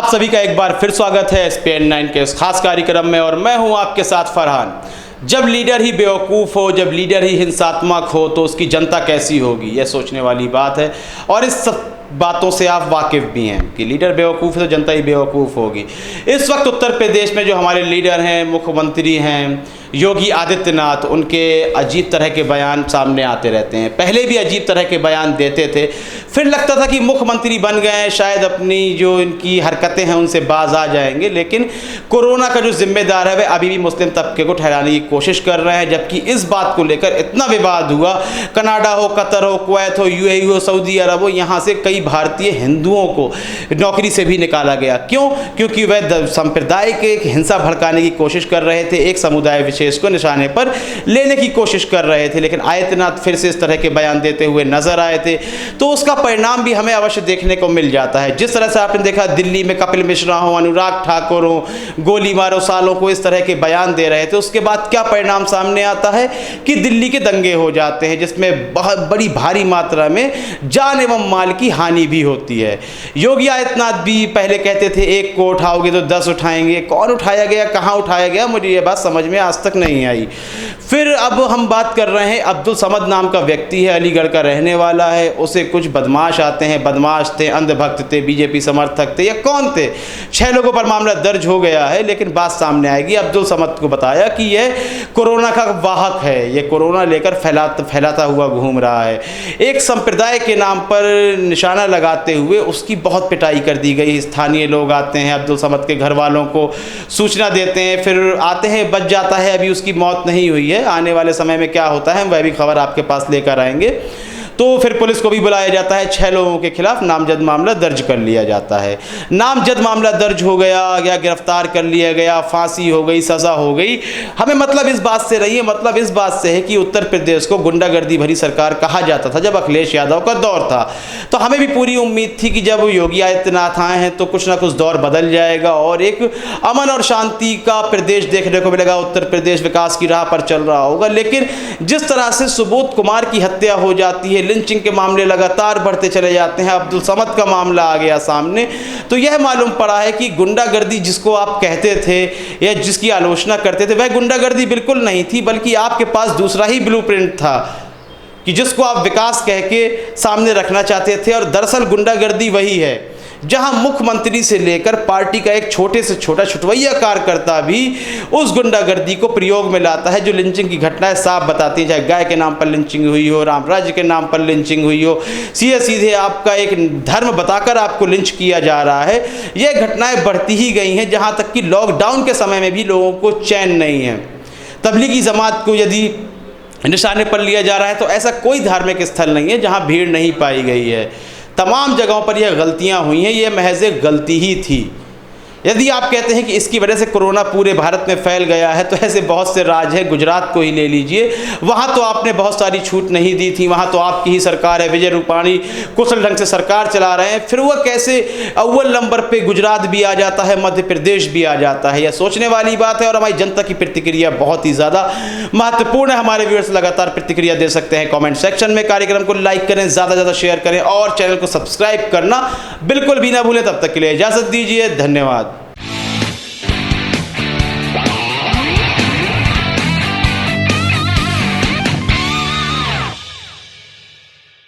आप सभी का एक बार फिर स्वागत है स्पेन 9 के इस खास कार्यक्रम में और मैं हूं आपके साथ फरहान। जब लीडर ही बेवकूफ़ हो, जब लीडर ही हिंसात्मक हो तो उसकी जनता कैसी होगी, यह सोचने वाली बात है। और इस सब बातों से आप वाकिफ़ भी हैं कि लीडर बेवकूफ़ है तो जनता ही बेवकूफ़ होगी। इस वक्त उत्तर प्रदेश में जो हमारे लीडर हैं, मुख्यमंत्री हैं योगी आदित्यनाथ, उनके अजीब तरह के बयान सामने आते रहते हैं। पहले भी अजीब तरह के बयान देते थे, फिर लगता था कि मुख्यमंत्री बन गए हैं, शायद अपनी जो इनकी हरकतें हैं उनसे बाज आ जाएंगे। लेकिन कोरोना का जो जिम्मेदार है वह अभी भी मुस्लिम तबके को ठहराने की कोशिश कर रहे हैं। जबकि इस बात को लेकर इतना विवाद हुआ, कनाडा हो, कतर हो, कुवैत हो, यूएई हो, सऊदी अरब हो, यहाँ से कई भारतीय हिंदुओं को नौकरी से भी निकाला गया। क्यों? क्योंकि वह सांप्रदायिक एक हिंसा भड़काने की कोशिश कर रहे थे, एक समुदाय विशेष को निशाने पर लेने की कोशिश कर रहे थे। लेकिन आदित्यनाथ फिर से इस तरह के बयान देते हुए नजर आए थे, तो उसका परिणाम भी हमें अवश्य देखने को मिल जाता है। जिस तरह से आपने देखा दिल्ली में कपिल मिश्रा हो, अनुराग ठाकुर हो, गोली मारो सालों को इस तरह के बयान दे रहे थे, उसके बाद क्या परिणाम सामने आता है कि दिल्ली के दंगे हो जाते हैं, जिसमें बहुत बड़ी भारी मात्रा में जान एवं माल की हानि भी होती है। योगी आदित्यनाथ भी पहले कहते थे एक को उठाओगे तो 10 उठाएंगे। कौन उठाया गया, कहां उठाया गया, मुझे ये बात समझ में आज तक नहीं आई। फिर अब हम बात कर रहे हैं, अब्दुल समद नाम का व्यक्ति है, अलीगढ़ का रहने वाला है। उसे कुछ बदमाश आते हैं, बदमाश थे, अंधभक्त थे, बीजेपी समर्थक थे, या कौन थे, 6 लोगों पर मामला दर्ज हो गया है। लेकिन बात सामने आएगी, अब्दुल समद को बताया कि यह कोरोना का वाहक है, यह कोरोना लेकर फैलाता हुआ घूम रहा है। एक संप्रदाय के नाम पर निशाना लगाते हुए उसकी बहुत पिटाई कर दी गई। स्थानीय लोग आते हैं, अब्दुल समद के घर वालों को सूचना देते हैं, फिर आते हैं, बच जाता है, अभी उसकी मौत नहीं हुई है। आने वाले समय में क्या होता है वह भी खबर आपके पास लेकर आएंगे। तो फिर पुलिस को भी बुलाया जाता है, 6 लोगों के खिलाफ नामजद मामला दर्ज कर लिया जाता है। नामजद मामला दर्ज हो गया या गिरफ्तार कर लिया गया, फांसी हो गई, सज़ा हो गई। हमें मतलब इस बात से नहीं है, मतलब इस बात से है कि उत्तर प्रदेश को गुंडागर्दी भरी सरकार कहा जाता था जब अखिलेश यादव का दौर था। तो हमें भी पूरी उम्मीद थी कि जब योगी आदित्यनाथ आए हैं तो कुछ ना कुछ दौर बदल जाएगा और एक अमन और शांति का प्रदेश देखने को मिलेगा, उत्तर प्रदेश विकास की राह पर चल रहा होगा। लेकिन जिस तरह से सुबोध कुमार की हत्या हो जाती है, लिंचिंग के मामले लगातार बढ़ते चले जाते हैं, अब्दुल समद का मामला आ गया सामने, तो यह मालूम पड़ा है कि गुंडागर्दी जिसको आप कहते थे या जिसकी आलोचना करते थे वह गुंडागर्दी बिल्कुल नहीं थी, बल्कि आपके पास दूसरा ही ब्लूप्रिंट था कि जिसको आप विकास कह के सामने रखना चाहते थे। और दरअसल गुंडागर्दी वही है जहां मुख्यमंत्री से लेकर पार्टी का एक छोटे से छोटा छुटवैया कार्यकर्ता भी उस गुंडागर्दी को प्रयोग में लाता है। जो लिंचिंग की घटनाएं साफ बताती हैं, चाहे गाय के नाम पर लिंचिंग हुई हो, राम राज्य के नाम पर लिंचिंग हुई हो, सीधे सीधे आपका एक धर्म बताकर आपको लिंच किया जा रहा है। ये घटनाएं बढ़ती ही गई हैं, जहाँ तक कि लॉकडाउन के समय में भी लोगों को चैन नहीं है। तबलीगी जमात को यदि निशाने पर लिया जा रहा है तो ऐसा कोई धार्मिक स्थल नहीं है जहाँ भीड़ नहीं पाई गई है। तमाम जगहों पर यह गलतियां हुई हैं, यह महज एक गलती ही थी। यदि आप कहते हैं कि इसकी वजह से कोरोना पूरे भारत में फैल गया है तो ऐसे बहुत से राज्य हैं, गुजरात को ही ले लीजिए, वहाँ तो आपने बहुत सारी छूट नहीं दी थी, वहाँ तो आपकी ही सरकार है, विजय रूपाणी कुशल ढंग से सरकार चला रहे हैं, फिर वह कैसे अव्वल नंबर पे गुजरात भी आ जाता है, मध्य प्रदेश भी आ जाता है। यह सोचने वाली बात है और हमारी जनता की प्रतिक्रिया बहुत ही ज़्यादा महत्वपूर्ण है। हमारे व्यूअर्स लगातार प्रतिक्रिया दे सकते हैं कॉमेंट सेक्शन में। कार्यक्रम को लाइक करें, ज़्यादा से ज़्यादा शेयर करें और चैनल को सब्सक्राइब करना बिल्कुल भी ना भूलें। तब तक के लिए इजाज़त दीजिए, धन्यवाद।